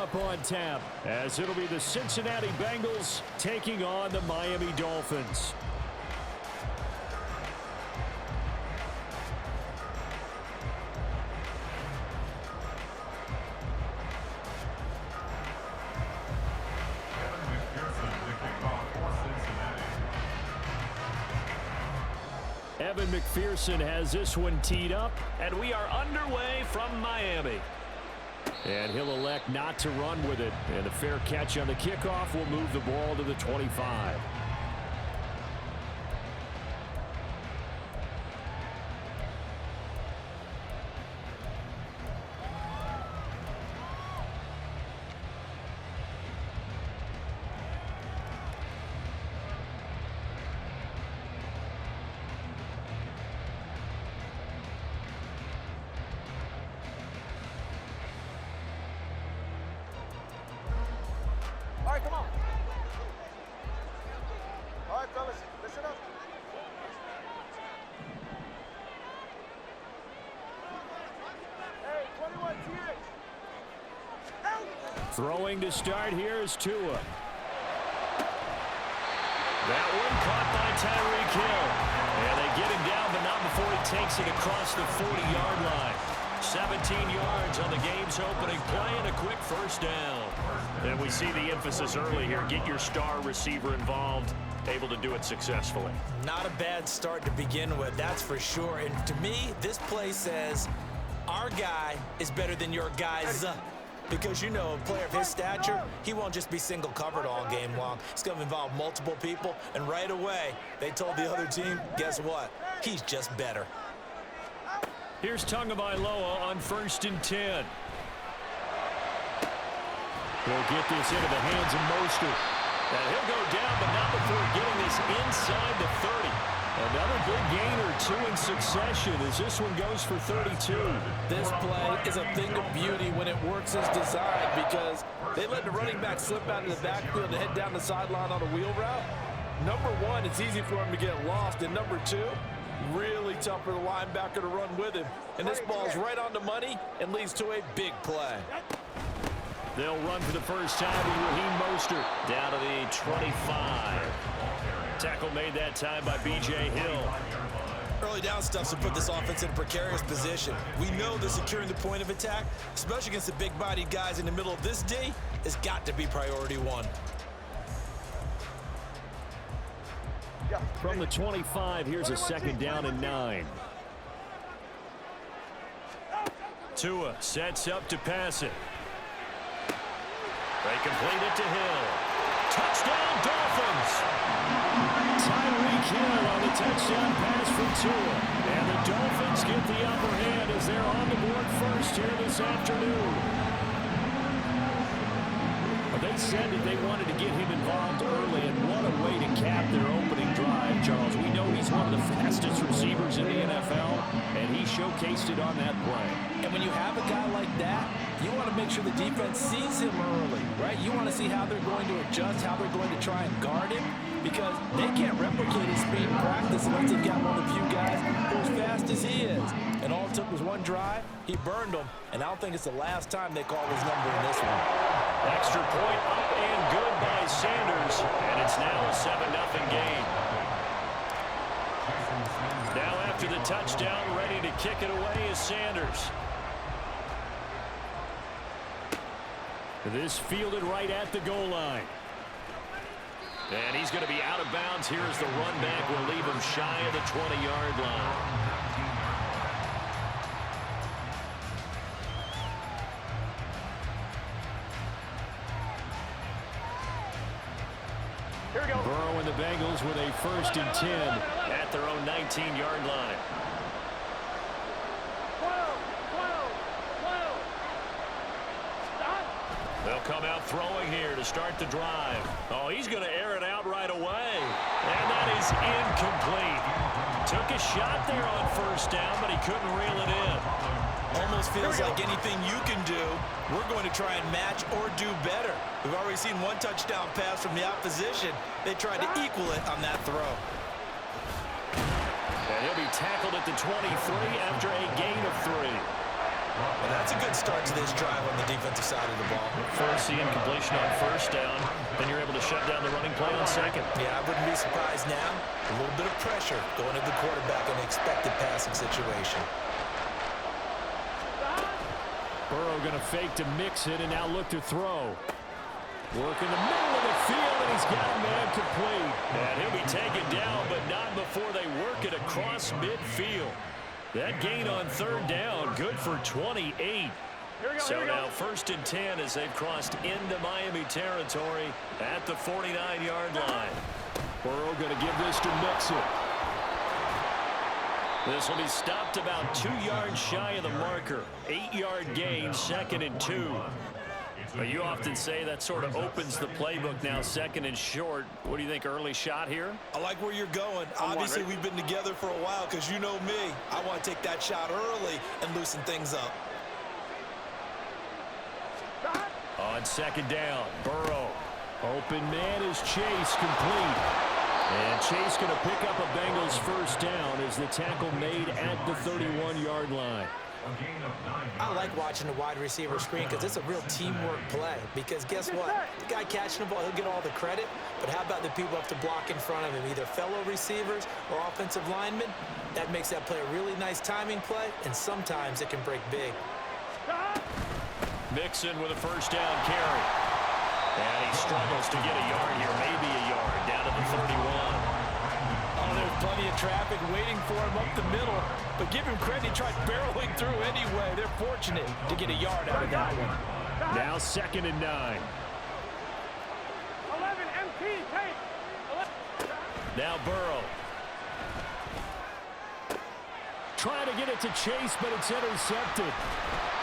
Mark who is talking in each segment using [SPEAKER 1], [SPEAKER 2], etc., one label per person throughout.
[SPEAKER 1] up on tap, as it'll be the Cincinnati Bengals taking on the Miami Dolphins. Evan McPherson has this one teed up, and we are underway from Miami. And he'll elect not to run with it. And a fair catch on the kickoff will move the ball to the 25.
[SPEAKER 2] All right, come on. All right, fellas, listen up. Hey, 21 TH.
[SPEAKER 1] Throwing to start here is Tua. That one caught by Tyreek Hill. And they get him down, but not before he takes it across the 40-yard line. 17 yards on the game's opening play and a quick first down. And we see the emphasis early here. Get your star receiver involved, able to do it successfully.
[SPEAKER 3] Not a bad start to begin with, that's for sure. And to me, this play says our guy is better than your guys. Because, you know, a player of his stature, he won't just be single covered all game long. It's going to involve multiple people. And right away, they told the other team, guess what? He's just better.
[SPEAKER 1] Here's Tagovailoa on 1st and 10. He'll get this into the hands of Mostert. And he'll go down, but not before getting this inside the 30. Another big gain or two in succession as this one goes for 32.
[SPEAKER 4] This play is a thing of beauty when it works as designed because they let the running back slip out of the backfield and head down the sideline on a wheel route. Number one, it's easy for him to get lost. And number two, really tough for the linebacker to run with him. And this ball's right on the money and leads to a big play.
[SPEAKER 1] They'll run for the first time with Raheem Mostert down to the 25. Tackle made that time by B.J. Hill.
[SPEAKER 3] Early down stuff to put this offense in a precarious position. We know that securing the point of attack, especially against the big-bodied guys in the middle of this D, has got to be priority one.
[SPEAKER 1] From the 25, here's a 2nd down and 9. Tua sets up to pass it. They complete it to Hill. Touchdown, Dolphins! Tyreek Hill on the touchdown pass from Tua. And the Dolphins get the upper hand as they're on the board first here this afternoon. They said that they wanted to get him involved early, and what a way to cap their opening drive, Charles. We know he's one of the fastest receivers in the NFL, and he showcased it on that play.
[SPEAKER 4] And when you have a guy like that, you want to make sure the defense sees him early, right? You want to see how they're going to adjust, how they're going to try and guard him, because they can't replicate his speed in practice unless they've got one of the few guys who are as fast as he is. And all it took was one drive, he burned them, and I don't think it's the last time they call his number in this one.
[SPEAKER 1] Extra point up and good by Sanders, and it's now a 7-0 game. Now after the touchdown, ready to kick it away is Sanders. This fielded right at the goal line. And he's going to be out of bounds here as the run back will leave him shy of the 20-yard line. Burrow and the Bengals with a 1st and 10 at their own 19-yard line. They'll come out throwing here to start the drive. Oh, he's going to air it out right away. And that is incomplete. Took a shot there on 1st down, but he couldn't reel it in.
[SPEAKER 3] Almost feels like anything you can do, we're going to try and match or do better. We've already seen one touchdown pass from the opposition. They tried to equal it on that throw.
[SPEAKER 1] And he'll be tackled at the 23 after a gain of 3.
[SPEAKER 3] Well, that's a good start to this drive on the defensive side of the ball.
[SPEAKER 1] First seeing completion on first down, then you're able to shut down the running play on second.
[SPEAKER 3] Yeah, I wouldn't be surprised now. A little bit of pressure going at the quarterback in an expected passing situation.
[SPEAKER 1] Burrow going to fake to mix it and now look to throw. Work in the middle of the field, and he's got a man complete. And he'll be taken down, but not before they work it across midfield. That gain on third down, good for 28. So now 1st and 10 as they've crossed into Miami territory at the 49-yard line. Burrow going to give this to Mixon. This will be stopped about 2 yards shy of the marker. 8-yard gain, 2nd and 2. But you often say that sort of opens the playbook now, 2nd and short. What do you think, early shot here?
[SPEAKER 3] I like where you're going. Obviously, we've been together for a while because you know me. I want to take that shot early and loosen things up.
[SPEAKER 1] On 2nd down, Burrow. Open man is Chase, complete. And Chase going to pick up a Bengals 1st down as the tackle made at the 31-yard line.
[SPEAKER 3] I like watching the wide receiver screen because it's a real teamwork play. Because guess what? The guy catching the ball, he'll get all the credit. But how about the people who have to block in front of him, either fellow receivers or offensive linemen? That makes that play a really nice timing play, and sometimes it can break big.
[SPEAKER 1] Mixon with a 1st down carry. And he struggles to get a yard here, maybe a yard, down to the 31.
[SPEAKER 4] Oh, there's plenty of traffic waiting for him up the middle. But give him credit, he tried barreling through anyway. They're fortunate to get a yard out of that one.
[SPEAKER 1] Now 2nd and 9.
[SPEAKER 2] 11 MT, take.
[SPEAKER 1] Now Burrow. Trying to get it to Chase, but it's intercepted.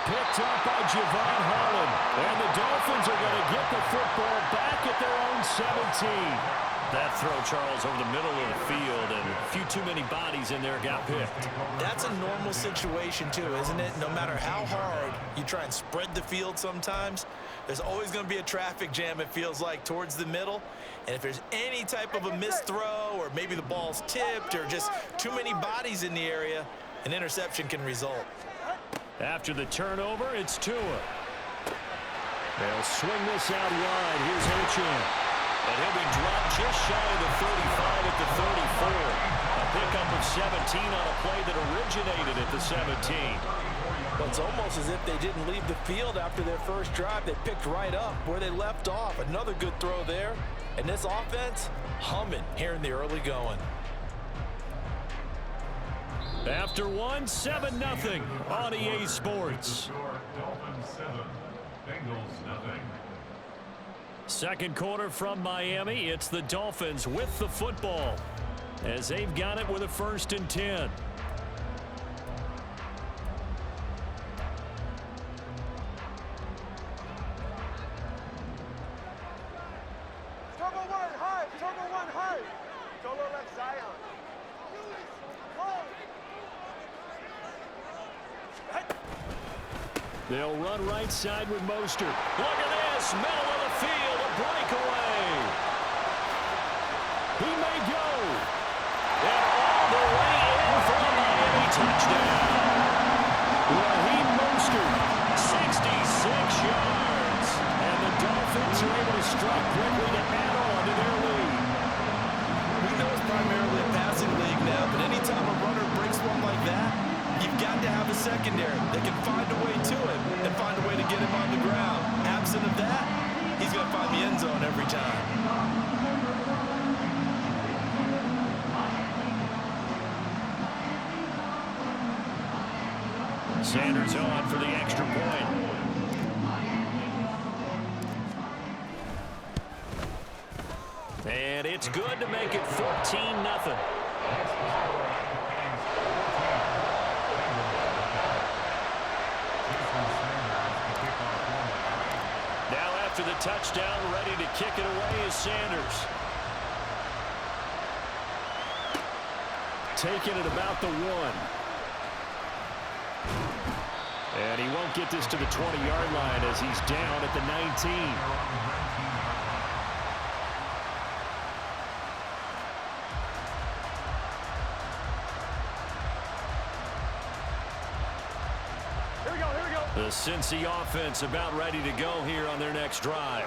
[SPEAKER 1] Picked up by Javon Holland. And the Dolphins are going to get the football back at their own 17. That throw, Charles, over the middle of the field, and a few too many bodies in there got picked.
[SPEAKER 3] That's a normal situation, too, isn't it? No matter how hard you try and spread the field sometimes, there's always going to be a traffic jam, it feels like, towards the middle. And if there's any type of a missed throw or maybe the ball's tipped or just too many bodies in the area, an interception can result.
[SPEAKER 1] After the turnover, it's Tua. They'll swing this out wide. Here's H2H. And he'll be dropped just shy of the 35 at the 34. A pickup of 17 on a play that originated at the 17.
[SPEAKER 4] Well, it's almost as if they didn't leave the field after their first drive. They picked right up where they left off. Another good throw there. And this offense, humming here in the early going.
[SPEAKER 1] After one, 7-0 on EA Sports.
[SPEAKER 5] Dolphins 7, Bengals nothing.
[SPEAKER 1] Second quarter from Miami. It's the Dolphins with the football as they've got it with a 1st and 10.
[SPEAKER 2] Turbo 1, high. Turbo 1, high. Don't look like Zion.
[SPEAKER 1] They'll run right side with Mostert. Look at this, middle of the field, a breakaway. He may go. And all the way in for a Miami touchdown. Raheem Mostert, 66 yards. And the Dolphins are able to strike quickly to add on to their lead.
[SPEAKER 3] We know it's primarily a passing league now, but anytime a runner breaks one like that, you've got to have a secondary that can find a way to him and find a way to get him on the ground. Absent of that, he's going to find the end zone every time.
[SPEAKER 1] Sanders on for the extra point. And it's good to make it 14-0. Now after the touchdown, ready to kick it away is Sanders. Taking it about the 1. And he won't get this to the 20-yard line as he's down at the 19.
[SPEAKER 2] Here we go, here we
[SPEAKER 1] The Cincy offense about ready to go here on their next drive.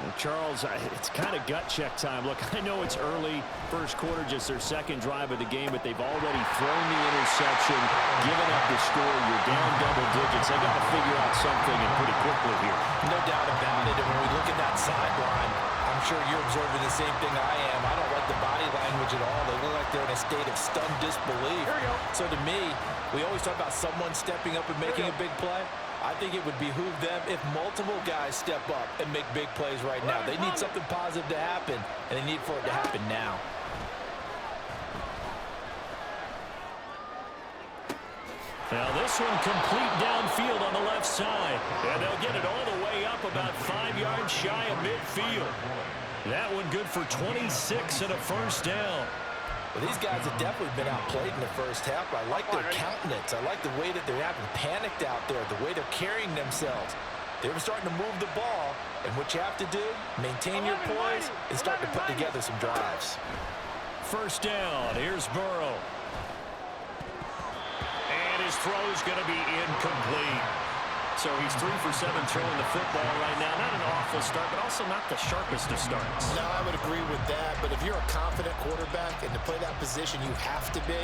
[SPEAKER 4] Well, Charles, it's kind of gut check time. Look, I know it's early, first quarter, just their second drive of the game, but they've already thrown the interception, given up the score. You're down double digits. They got to figure out something and pretty quickly here.
[SPEAKER 3] No doubt about it. And when we look at that sideline, I'm sure you're observing the same thing I am. I don't like the body language at all. They look like they're in a state of stunned disbelief. So to me, we always talk about someone stepping up and making a big play. I think it would behoove them if multiple guys step up and make big plays right now. They need something positive to happen, and they need for it to happen now.
[SPEAKER 1] Now this one complete downfield on the left side. And they'll get it all the way up about 5 yards shy of midfield. That one good for 26 and a first down.
[SPEAKER 3] Well, these guys have definitely been outplayed in the first half. I like their countenance. I like the way that they're having panicked out there, the way they're carrying themselves. They're starting to move the ball, and what you have to do, maintain your poise and start to put together some drives.
[SPEAKER 1] First down, here's Burrow. And his throw's going to be incomplete. So he's 3 for 7 throwing the football right now. Not an awful start, but also not the sharpest of starts.
[SPEAKER 3] No, I would agree with that. But if you're a confident quarterback and to play that position you have to be,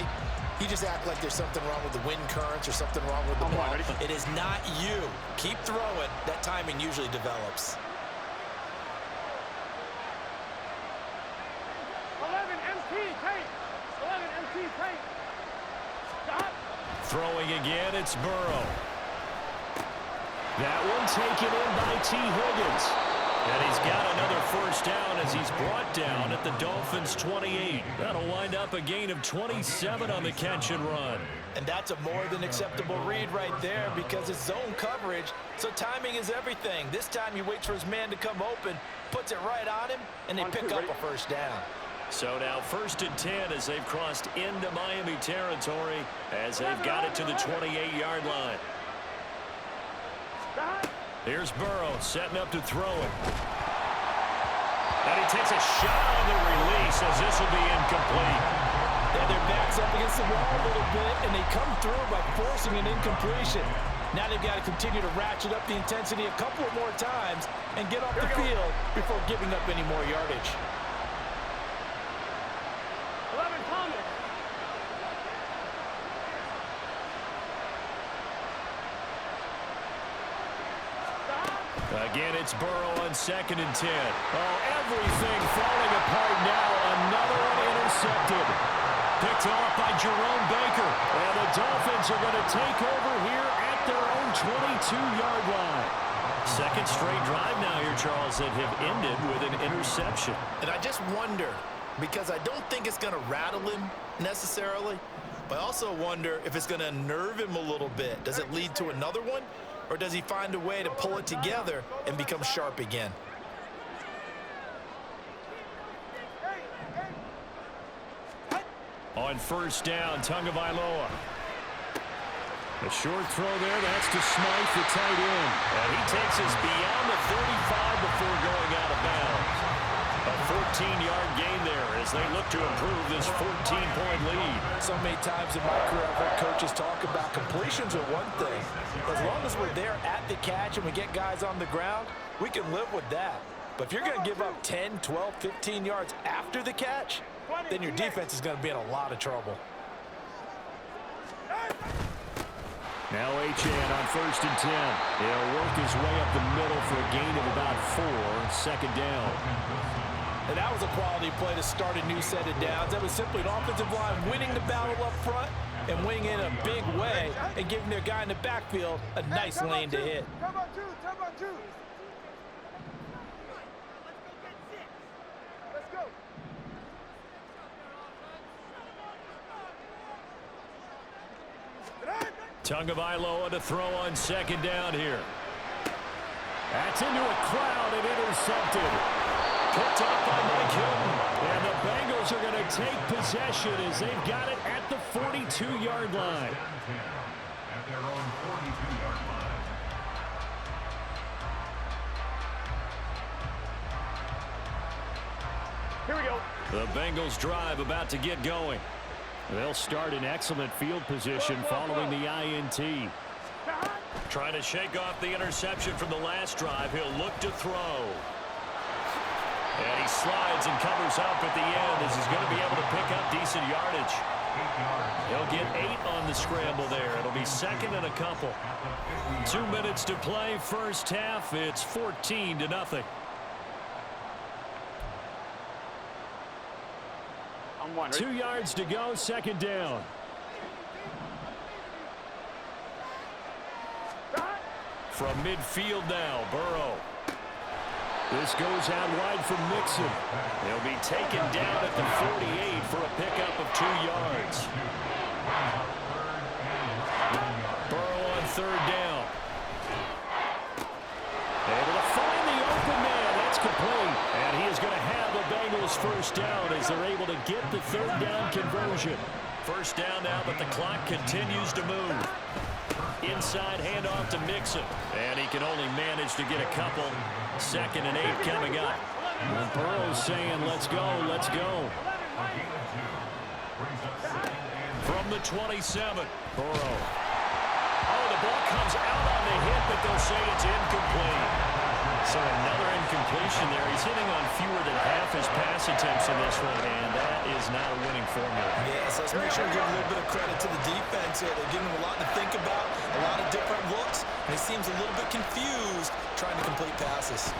[SPEAKER 3] you just act like there's something wrong with the wind currents or something wrong with the ball. It is not you. Keep throwing. That timing usually develops.
[SPEAKER 2] 11 MT tape. 11 MT tape. Stop.
[SPEAKER 1] Throwing again, it's Burrow. That one taken in by T. Higgins. And he's got another first down as he's brought down at the Dolphins' 28. That'll wind up a gain of 27 on the catch and run.
[SPEAKER 3] And that's a more than acceptable read right there because it's zone coverage, so timing is everything. This time he waits for his man to come open, puts it right on him, and they pick up a first down.
[SPEAKER 1] So now 1st and 10 as they've crossed into Miami territory as they've got it to the 28-yard line. Here's Burrow setting up to throw it. And he takes a shot on the release as this will be incomplete.
[SPEAKER 4] And their back's up against the wall a little bit, and they come through by forcing an incompletion. Now they've got to continue to ratchet up the intensity a couple of more times and get off the field before giving up any more yardage.
[SPEAKER 2] 11 Thomas.
[SPEAKER 1] Again, it's Burrow on 2nd and 10. Oh, everything falling apart now. Another one intercepted. Picked off by Jerome Baker. And the Dolphins are going to take over here at their own 22-yard line. Second straight drive now here, Charles, that have ended with an interception.
[SPEAKER 3] And I just wonder, because I don't think it's going to rattle him necessarily, but I also wonder if it's going to unnerve him a little bit. Does it lead to another one? Or does he find a way to pull it together and become sharp again?
[SPEAKER 1] On first down, Tagovailoa. A short throw there, that's to Smythe, the tight end. And he takes us beyond the 35 before going out of bounds. A 14-yard gain there as they look to improve this 14-point lead.
[SPEAKER 4] So many times in my career, I've heard coaches talk about completions are one thing. As long as we're there at the catch and we get guys on the ground, we can live with that. But if you're going to give up 10, 12, 15 yards after the catch, then your defense is going to be in a lot of trouble.
[SPEAKER 1] Now H.N. on 1st and 10. He'll work his way up the middle for a gain of about 4. 2nd down.
[SPEAKER 4] And that was a quality play to start a new set of downs. That was simply an offensive line winning the battle up front and winning in a big way and giving their guy in the backfield a nice lane to hit.
[SPEAKER 2] Come on, two. Let's go.
[SPEAKER 1] Tagovailoa to throw on 2nd down here. That's into a crowd and intercepted. Picked off by Mike Hilton. And the Bengals are going to take possession as they've got it at the 42-yard line.
[SPEAKER 5] At their own 42-yard line.
[SPEAKER 2] Here we go.
[SPEAKER 1] The Bengals drive about to get going. They'll start in excellent field position following the INT. Trying to shake off the interception from the last drive. He'll look to throw. And he slides and covers up at the end as he's going to be able to pick up decent yardage. He'll get 8 on the scramble there. It'll be second and a couple. 2 minutes to play, first half. It's 14-0.
[SPEAKER 2] I'm one.
[SPEAKER 1] 2 yards to go, second down. From midfield now, Burrow. This goes out wide from Mixon. He'll be taken down at the 48 for a pickup of 2 yards. Burrow on third down. Able to find the open man. That's complete. And he is going to have the Bengals first down as they're able to get the third down conversion. First down now, but the clock continues to move. Inside handoff to Mixon. And he can only manage to get a couple. Second and 8 coming up. And Burrow's saying, let's go, let's go. From the 27, Burrow. Oh, the ball comes out on the hit, but they'll say it's incomplete. So another incompletion there. He's hitting on fewer than half his pass attempts in this one, and that is not a winning formula.
[SPEAKER 3] Yes, let's make sure we give a little bit of credit to the defense here. They're giving him a lot to think about, a lot of different looks, and he seems a little bit confused trying to complete passes.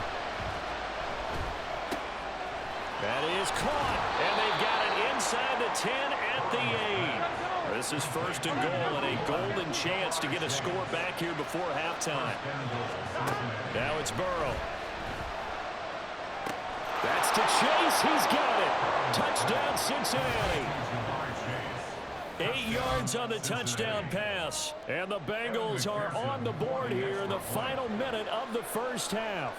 [SPEAKER 1] That is caught, and they've got it inside the 10 at the 8. This is first and goal, and a golden chance to get a score back here before halftime. Now it's Burrow. That's to Chase. He's got it. Touchdown, Cincinnati. 8 yards on the touchdown pass. And the Bengals are on the board here in the final minute of the first half.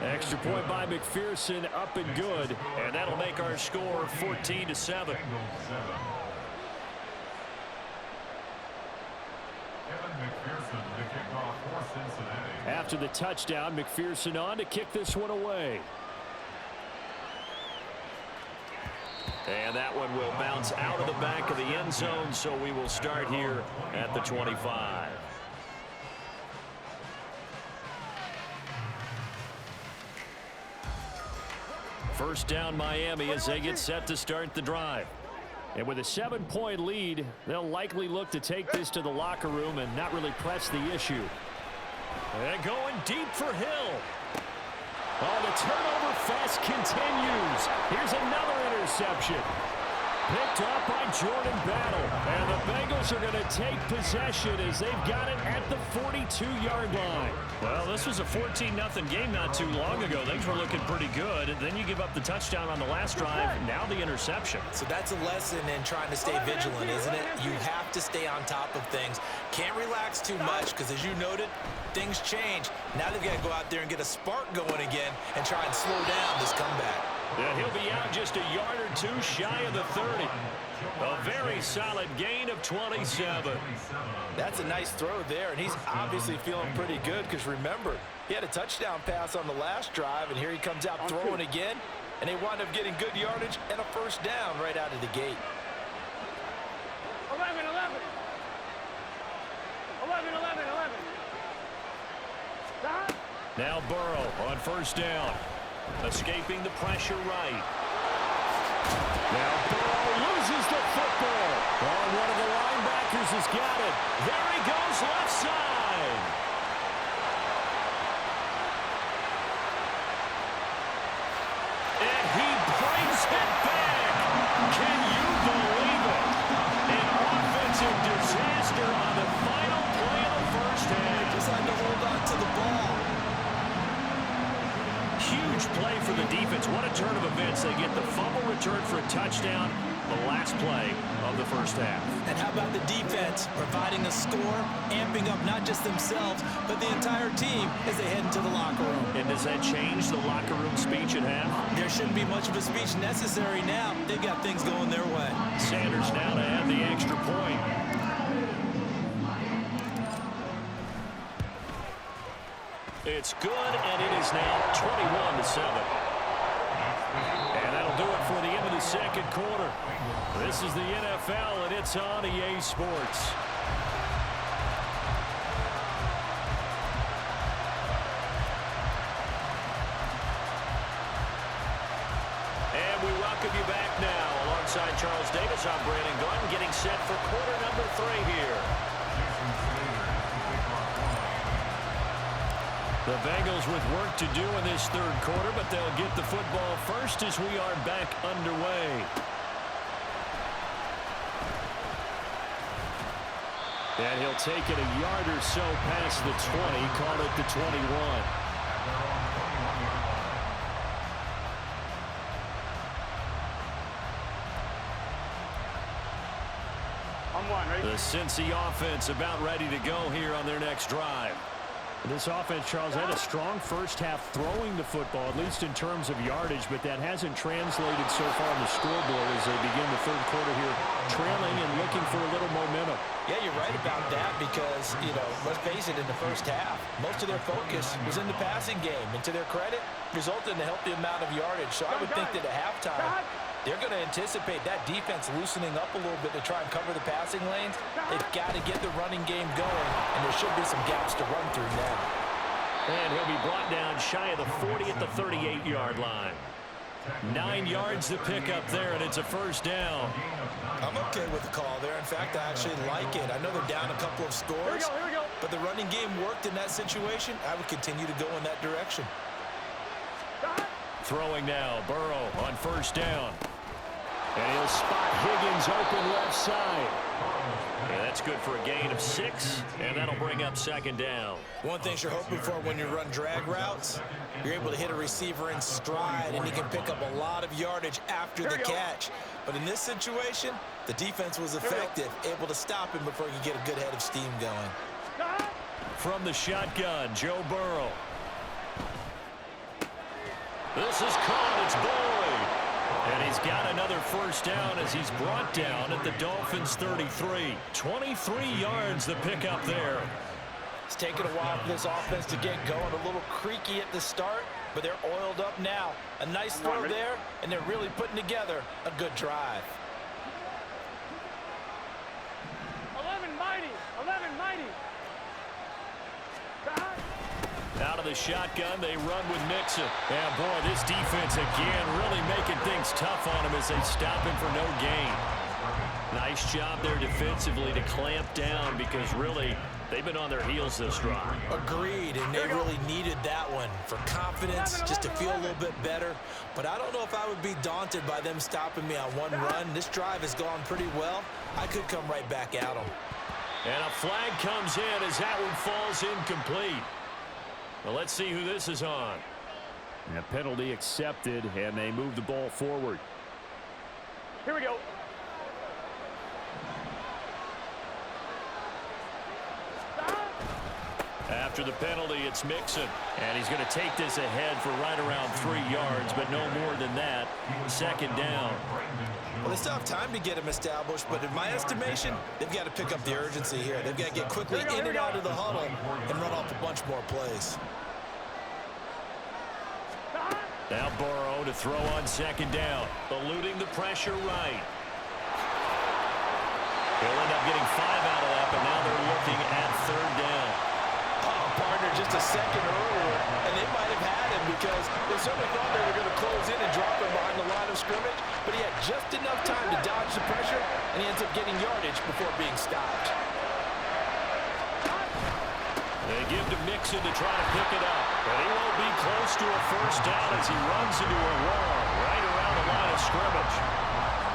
[SPEAKER 1] Extra point by McPherson, up and good, and that'll make our score 14-7. After the touchdown, McPherson on to kick this one away. And that one will bounce out of the back of the end zone, so we will start here at the 25. First down Miami as they get set to start the drive. And with a 7-point lead, they'll likely look to take this to the locker room and not really press the issue. And going deep for Hill. Oh, the turnover fest continues. Here's another interception. Picked up by Jordan Battle. And the Bengals are going to take possession as they've got it at the 42-yard line. Well, this was a 14-0 game not too long ago. Things were looking pretty good. And then you give up the touchdown on the last drive. Now the interception.
[SPEAKER 3] So that's a lesson in trying to stay vigilant, isn't it? You have to stay on top of things. Can't relax too much because, as you noted, things change. Now they've got to go out there and get a spark going again and try and slow down this comeback.
[SPEAKER 1] Yeah, he'll be out just a yard or two shy of the 30. A very solid gain of 27.
[SPEAKER 4] That's a nice throw there, and he's obviously feeling pretty good because, remember, he had a touchdown pass on the last drive, and here he comes out throwing again, and they wind up getting good yardage and a first down right out of the gate.
[SPEAKER 2] 11. Stop.
[SPEAKER 1] Now Burrow on first down. Escaping the pressure right. Now Burrow loses the football. Oh, one of the linebackers has got it. There he goes left side. And he brings it back. Can you believe it? An offensive disaster on the final play of the first half.
[SPEAKER 3] Just had to hold on to the ball.
[SPEAKER 1] Huge play for the defense. What a turn of events. They get the fumble return for a touchdown, the last play of the first half.
[SPEAKER 3] And how about the defense providing a score, amping up not just themselves, but the entire team as they head into the locker room.
[SPEAKER 1] And does that change the locker room speech at half?
[SPEAKER 3] There shouldn't be much of a speech necessary now. They've got things going their way.
[SPEAKER 1] Sanders now to add the extra point. It's good, and it is now 21-7. And that'll do it for the end of the the second quarter. This is the NFL, and it's on EA Sports. And we welcome you back now. Alongside Charles Davis, I'm Brandon Glenn, getting set for quarter number 3 here. The Bengals with work to do in this third quarter, but they'll get the football first as we are back underway. And he'll take it a yard or so past the 20, call it the 21. The Cincy offense about ready to go here on their next drive.
[SPEAKER 6] This offense, Charles, had a strong first half throwing the football, at least in terms of yardage, but that hasn't translated so far on the scoreboard as they begin the third quarter here, trailing and looking for a little momentum.
[SPEAKER 3] Yeah, you're right about that because, let's face it, in the first half, most of their focus was in the passing game. And to their credit, resulted in a healthy amount of yardage. So I would think that at halftime, they're going to anticipate that defense loosening up a little bit to try and cover the passing lanes. They've got to get the running game going, and there should be some gaps to run through now.
[SPEAKER 1] And he'll be brought down shy of the 40 at the 38-yard line. 9 yards to pick up there, and it's a first down.
[SPEAKER 3] I'm okay with the call there. In fact, I actually like it. I know they're down a couple of scores, but the running game worked in that situation. I would continue to go in that direction.
[SPEAKER 1] Throwing now, Burrow on first down. And he'll spot Higgins open left side. And that's good for a gain of 6, and that'll bring up second down.
[SPEAKER 3] One thing you're hoping for when you run drag routes, you're able to hit a receiver in stride, and he can pick up a lot of yardage after the catch. But in this situation, the defense was effective, able to stop him before he could get a good head of steam going.
[SPEAKER 1] From the shotgun, Joe Burrow. This is caught. It's Boyd. And he's got another first down as he's brought down at the Dolphins' 33. 23 yards the pickup there.
[SPEAKER 3] It's taken a while for this offense to get going. A little creaky at the start, but they're oiled up now. A nice throw there, and they're really putting together a good drive.
[SPEAKER 2] 11 mighty. 11 mighty.
[SPEAKER 1] Out of the shotgun, they run with Mixon. And boy, this defense again really making things tough on him as they stop him for no gain. Nice job there defensively to clamp down because really they've been on their heels this drive.
[SPEAKER 3] Agreed, and they really needed that one for confidence, just to feel a little bit better. But I don't know if I would be daunted by them stopping me on one run. This drive has gone pretty well. I could come right back at them.
[SPEAKER 1] And a flag comes in as that one falls incomplete. Well, let's see who this is on.
[SPEAKER 6] And a penalty accepted, and they move the ball forward.
[SPEAKER 2] Here we go.
[SPEAKER 1] After the penalty, it's Mixon. And he's going to take this ahead for right around 3 yards, but no more than that. Second down.
[SPEAKER 3] Well, they still have time to get him established, but in my estimation, they've got to pick up the urgency here. They've got to get quickly in and out of the huddle and run off a bunch more plays.
[SPEAKER 1] Now Burrow to throw on second down, eluding the pressure right. He'll end up getting 5 out of that, but now they're looking at third down.
[SPEAKER 3] Partner just a second earlier, and they might have had him because they certainly thought they were going to close in and drop him behind the line of scrimmage, but he had just enough time to dodge the pressure, and he ends up getting yardage before being stopped.
[SPEAKER 1] They give to Mixon to try to pick it up, but he won't be close to a first down as he runs into a wall right around the line of scrimmage.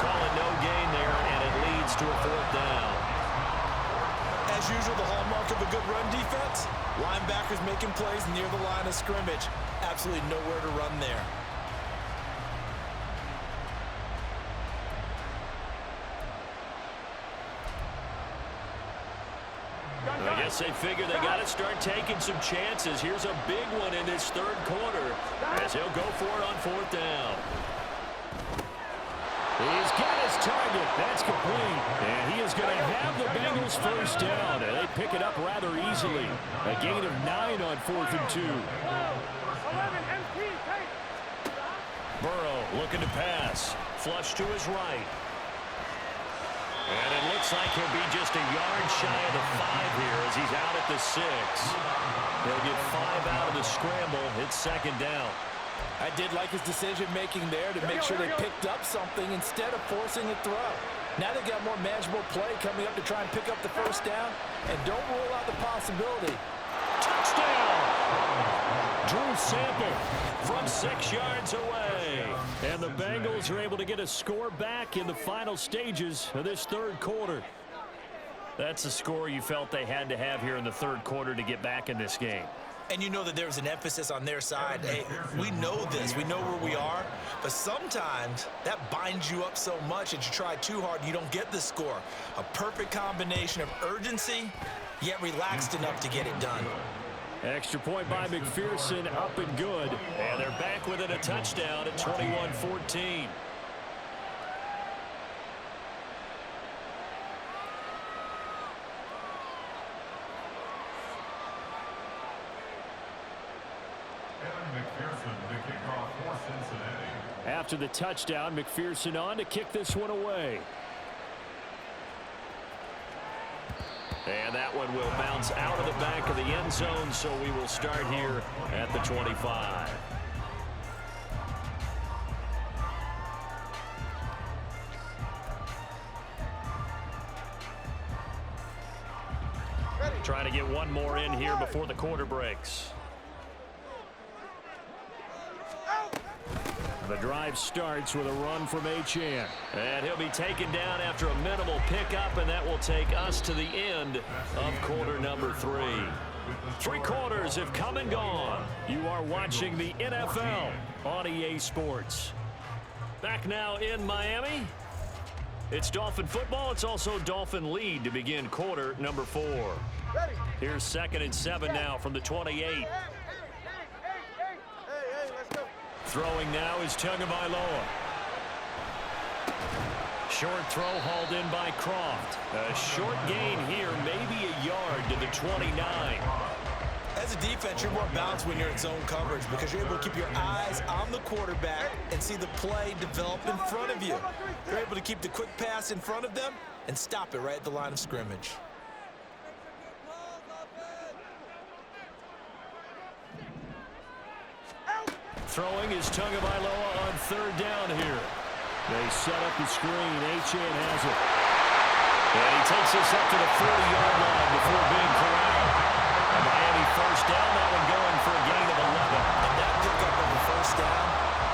[SPEAKER 1] Calling no gain there, and it leads to a fourth down.
[SPEAKER 3] As usual, the hallmark of a good run defense, linebackers making plays near the line of scrimmage. Absolutely nowhere to run there.
[SPEAKER 1] I guess they figure they got to start taking some chances. Here's a big one in this third quarter as he'll go for it on fourth down. He's got his target. That's complete. And he is going to have the Bengals first down. And they pick it up rather easily. A gain of 9 on 4th and 2.
[SPEAKER 2] 11 MP, take.
[SPEAKER 1] Burrow looking to pass. flush to his right. And it looks like he'll be just a yard shy of the 5 here as he's out at the 6. He'll get 5 out of the scramble. It's second down.
[SPEAKER 4] I did like his decision-making there to make sure they picked up something instead of forcing a throw. Now they've got more manageable play coming up to try and pick up the first down. And don't rule out the possibility.
[SPEAKER 1] Touchdown! Drew Sample from 6 yards away.
[SPEAKER 6] And the Bengals are able to get a score back in the final stages of this third quarter.
[SPEAKER 1] That's the score you felt they had to have here in the third quarter to get back in this game.
[SPEAKER 3] And you know that there was an emphasis on their side. Hey, we know this. We know where we are. But sometimes that binds you up so much that you try too hard, you don't get the score. A perfect combination of urgency, yet relaxed enough to get it done.
[SPEAKER 6] Extra point by McPherson, up and good.
[SPEAKER 1] And they're back within a touchdown at 21-14.
[SPEAKER 5] McPherson to kick off for Cincinnati.
[SPEAKER 6] After the touchdown, McPherson on to kick this one away.
[SPEAKER 1] And that one will bounce out of the back of the end zone, so we will start here at the 25. Trying to get one more in here before the quarter breaks.
[SPEAKER 6] The drive starts with a run from H2H.
[SPEAKER 1] And he'll be taken down after a minimal pickup, and that will take us to the end of quarter number 3. 3 quarters have come and gone.
[SPEAKER 6] You are watching the NFL on EA Sports.
[SPEAKER 1] Back now in Miami. It's Dolphin football. It's also Dolphin lead to begin quarter number 4. Here's 2nd and 7 now from the 28. Throwing now is Tagovailoa. Short throw hauled in by Croft. A short gain here, maybe a yard to the 29.
[SPEAKER 3] As a defense, you're more balanced when you're in zone coverage because you're able to keep your eyes on the quarterback and see the play develop in front of you. You're able to keep the quick pass in front of them and stop it right at the line of scrimmage.
[SPEAKER 1] Throwing is Tagovailoa on 3rd down here.
[SPEAKER 6] They set up the screen. H2H has it.
[SPEAKER 1] And he takes this up to the 40-yard line before being corralled. And Miami first down, that one going for a gain of 11.
[SPEAKER 3] And that pickup of the first down,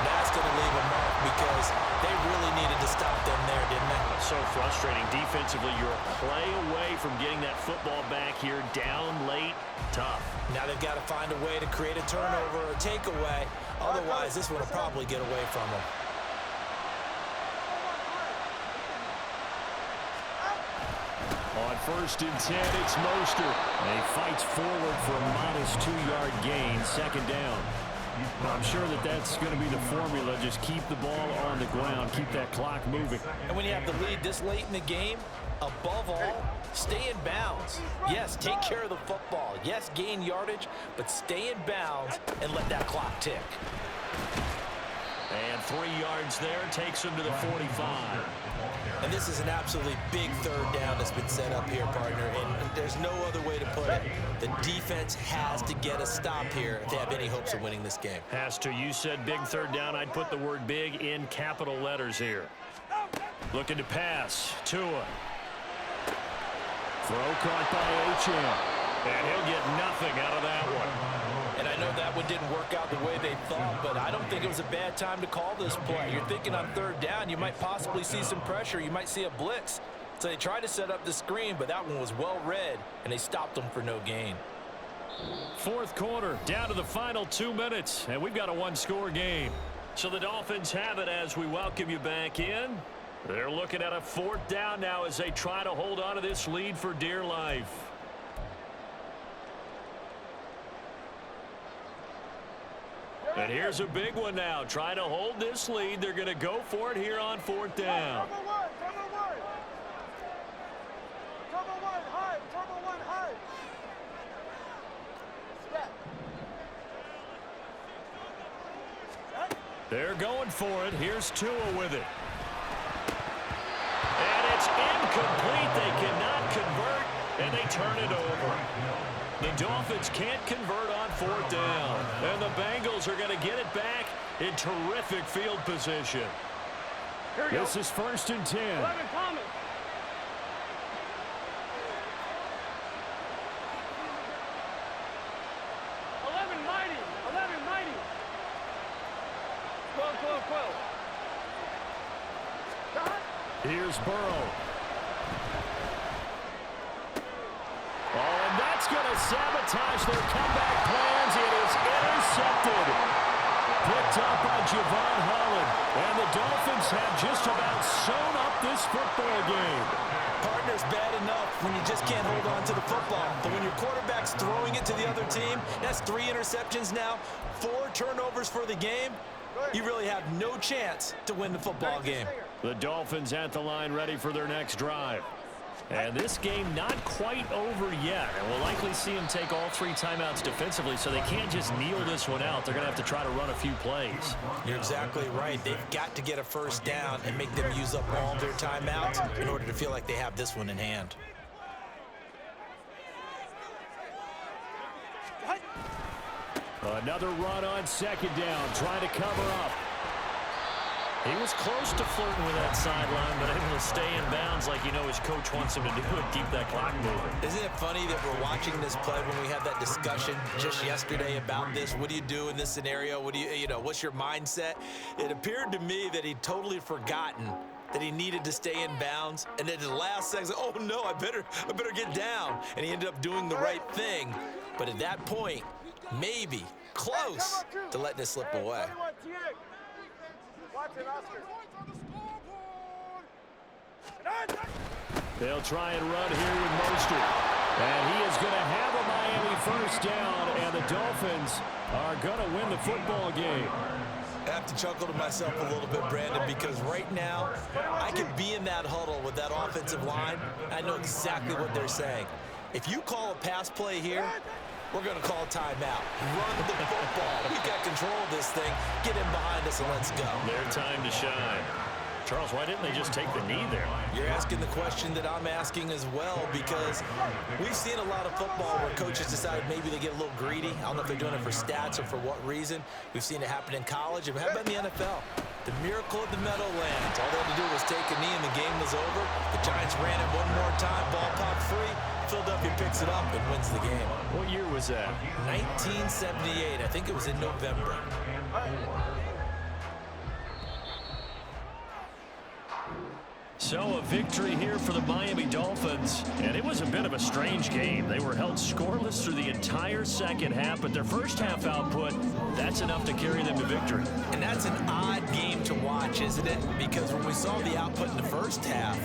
[SPEAKER 3] that's going to leave a mark because they really needed to stop them there, didn't they?
[SPEAKER 1] So frustrating. Defensively, you're a play away from getting that football back here down late. Tough.
[SPEAKER 3] Now they've got to find a way to create a turnover or takeaway. Otherwise, this one will probably get away from them.
[SPEAKER 6] On 1st and 10, it's Mostert. And he fights forward for a modest 2-yard gain, 2nd down. I'm sure that that's going to be the formula. Just keep the ball on the ground, keep that clock moving.
[SPEAKER 4] And when you have the lead this late in the game, above all, stay in bounds. Yes, take care of the football. Yes, gain yardage, but stay in bounds and let that clock tick.
[SPEAKER 1] And 3 yards there takes him to the 45.
[SPEAKER 3] And this is an absolutely big 3rd down that's been set up here, partner. And there's no other way to put it. The defense has to get a stop here if they have any hopes of winning this game.
[SPEAKER 1] Has to. You said big 3rd down. I'd put the word big in capital letters here. Looking to pass. Tua.
[SPEAKER 6] Throw caught by H2H.
[SPEAKER 1] And he'll get nothing out of that one.
[SPEAKER 4] And I know that one didn't work out the way they thought, but I don't think it was a bad time to call this play. You're thinking on 3rd down, you might possibly see some pressure. You might see a blitz. So they tried to set up the screen, but that one was well read, and they stopped them for no gain.
[SPEAKER 1] 4th quarter, down to the final 2 minutes, and we've got a 1-score game. So the Dolphins have it as we welcome you back in. They're looking at a 4th down now as they try to hold on to this lead for dear life. And here's a big one now. Trying to hold this lead. They're going to go for it here on 4th down. They're going for it. Here's Tua with it. It's incomplete. They cannot convert, and they turn it over. The Dolphins can't convert on 4th down. And the Bengals are going to get it back in terrific field position.
[SPEAKER 6] This is 1st and 10.
[SPEAKER 2] 11 Thomas. 11 Mighty. 11 Mighty. 12, 12, 12.
[SPEAKER 6] Here's Burrow. Oh, and that's going to sabotage their comeback plans. It is intercepted. Picked up by Javon Holland. And the Dolphins have just about sewn up this football game.
[SPEAKER 3] Partner's bad enough when you just can't hold on to the football. But when your quarterback's throwing it to the other team, that's 3 interceptions now, 4 turnovers for the game. You really have no chance to win the football game.
[SPEAKER 6] The Dolphins at the line ready for their next drive. And this game not quite over yet. And we'll likely see them take all 3 timeouts defensively, so they can't just kneel this one out. They're going to have to try to run a few plays.
[SPEAKER 3] You're exactly right. They've got to get a first down and make them use up all their timeouts in order to feel like they have this one in hand.
[SPEAKER 6] Another run on 2nd down, trying to cover up.
[SPEAKER 1] He was close to flirting with that sideline, but able to stay in bounds like you know his coach wants him to do and keep that clock moving.
[SPEAKER 3] Isn't it funny that we're watching this play when we had that discussion just yesterday about this? What do you do in this scenario? What do you know, what's your mindset? It appeared to me that he'd totally forgotten that he needed to stay in bounds, and at the last second, oh no, I better get down. And he ended up doing the right thing. But at that point, maybe close to letting it slip away.
[SPEAKER 6] They'll try and run here with Mostert. And he is going to have a Miami first down, and the Dolphins are going to win the football game.
[SPEAKER 3] I have to chuckle to myself a little bit, Brandon, because right now I could be in that huddle with that offensive line. I know exactly what they're saying. If you call a pass play here, we're going to call timeout. Run the football. We've got control of this thing. Get in behind us and let's go.
[SPEAKER 1] Their time to shine. Charles, why didn't they just take the knee there?
[SPEAKER 3] You're asking the question that I'm asking as well, because we've seen a lot of football where coaches decide maybe they get a little greedy. I don't know if they're doing it for stats or for what reason. We've seen it happen in college. And how about in the NFL? The miracle of the Meadowlands. All they had to do was take a knee and the game was over. The Giants ran it one more time. Ball popped free. Philadelphia picks it up and wins the game.
[SPEAKER 1] What year was that?
[SPEAKER 3] 1978. I think it was in November.
[SPEAKER 1] So a victory here for the Miami Dolphins. And it was a bit of a strange game. They were held scoreless through the entire second half, but their first half output, that's enough to carry them to victory.
[SPEAKER 3] And that's an odd game to watch, isn't it? Because when we saw the output in the first half,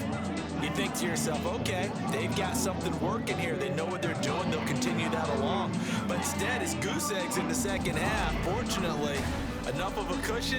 [SPEAKER 3] you think to yourself, okay, they've got something working here. They know what they're doing. They'll continue that along. But instead, it's goose eggs in the second half. Fortunately, enough of a cushion.